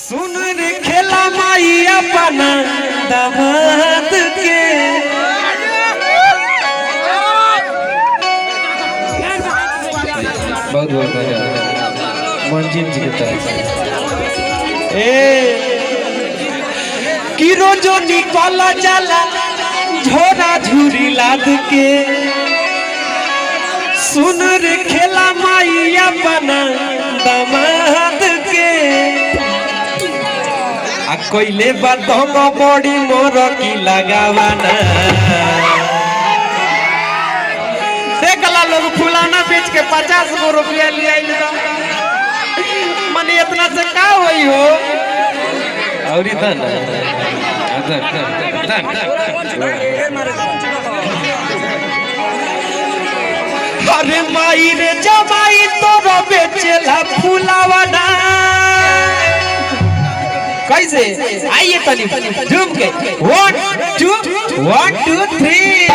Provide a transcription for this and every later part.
सुन रे खेला माई अपना दामाद के बहुत बहुत मंजिल जी के कि रोजो निकल जाला झोरा झूरी लाद के सुन रे खेला माई अपना दामाद के आ कोइले बातंग बड़ी मोर की लगावाना देखला लोग फुलाना बेच के 50 गो रुपया ले आइल मने इतना से का होई हो औरी धन अरे माई रे जमाई तोर बेचेला फुलावाना कैसे आइए तनी झूम के 1 2 3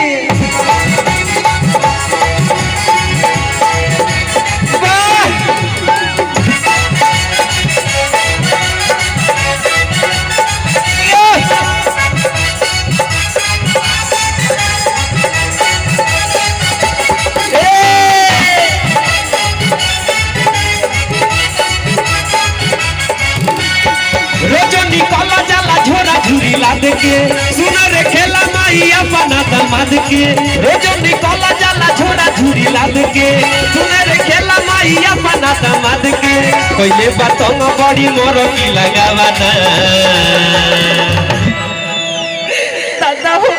लाद के सुन रे खेला माई अपना दामाद के रोजो निकल जाला झोरा झूरी लाद के सुन रे खेला माई अपना दामाद के पहले बातंग बड़ी मोर की लगावाना दादा हो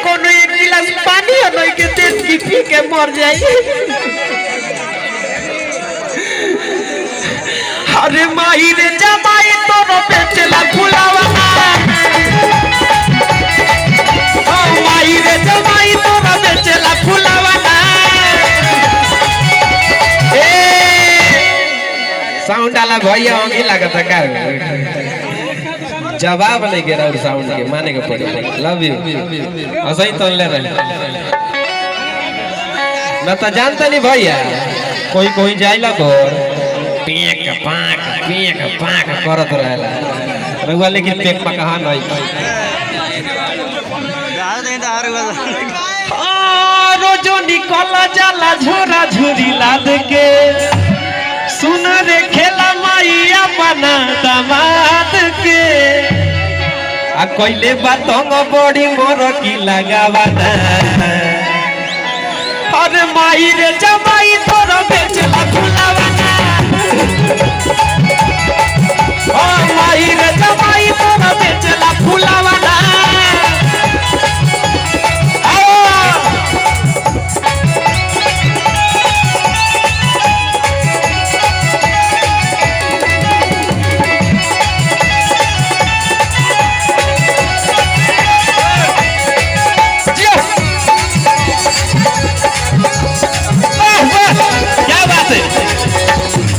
कोनो एक गिलास पानी हनई के तेज की पी के मर जाई अरे माई रे जमाई तोर बेचला फुलावाना माई रे जमाई तोर बेचला फुलावाना साउंड आला भैया होगी लागत का जवाब नहीं गे रहा साउंड के माने के पड़े लव यू असही तो ले रहे ना तो जानता नहीं भैया कोई कोई जाइला घर पेक पाक करत रहेला रउआ लेकिन पेक में कहां नहीं रोजो निकल जाला झोरा झूरी लाद के सुन रे खेला माई अपना दामाद के आ कोइले बातंग बड़ी मोर की लगावाना अरे माई रे जमाई तोर बेचला फुलावाना ओ माई रे जमाई तोर बेचला फुलावाना क्या बात है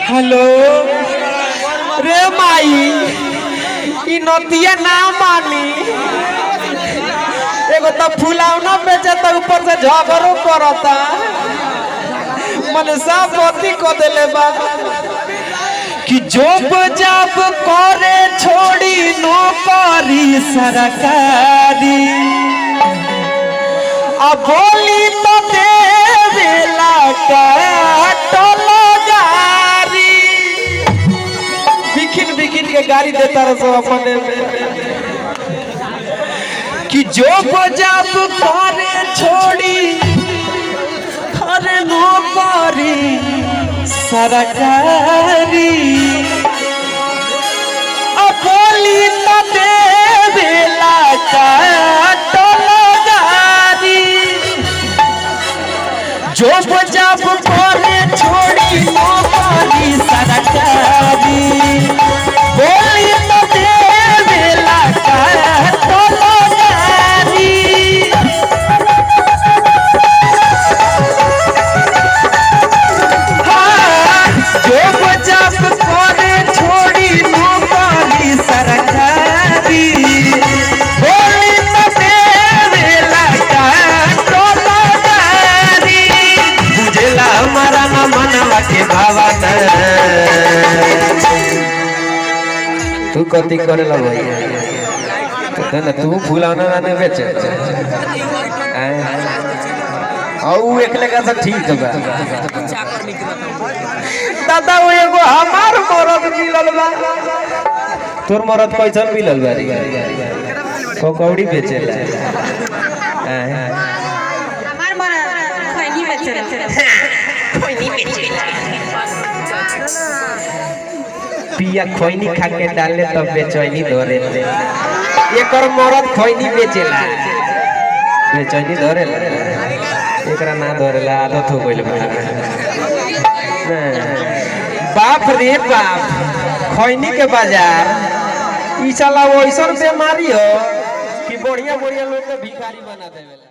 हेलो रे माई ई नतिया ना मानी एगो तो फुलावना बेचे तो ऊपर से झगड़ो करता मने सब पति को देले बा कि जॉब जब करे छोड़ी नौकरी सरकारी अब बोली तो देवेला काटल बिकिन के गाड़ी देता रह सब अपने कि जॉब जब करे छोड़ी करे नौकरी सरकारी अब बोली तो देवेला काटल गाड़ी जॉब जब करे छोड़ी नौकरी सरकारी बोली तो देवेला काटल गाड़ी तू कथी करे ला भाई तो ना तू फुलाना ना बेचे औ एकले का से ठीक बा दादा वो एगो हमार मरद मिलल बा तोर मरद कैसन मिलल बा रे को कौड़ी बेचेला हमार मरद खैनी बेचेला खैनी बेचेला पिया खैनी खा के डाले तब बेचैनी धरे एकर मरद खैनी बेचेला बेचैनी धरेला एकरा ना धरेला आदत हो गइल बा बाप रे बाप खैनी के बाजार ई साला वैसन बीमारी हो कि बढ़िया बढ़िया लोग के भिखारी बना देवेला।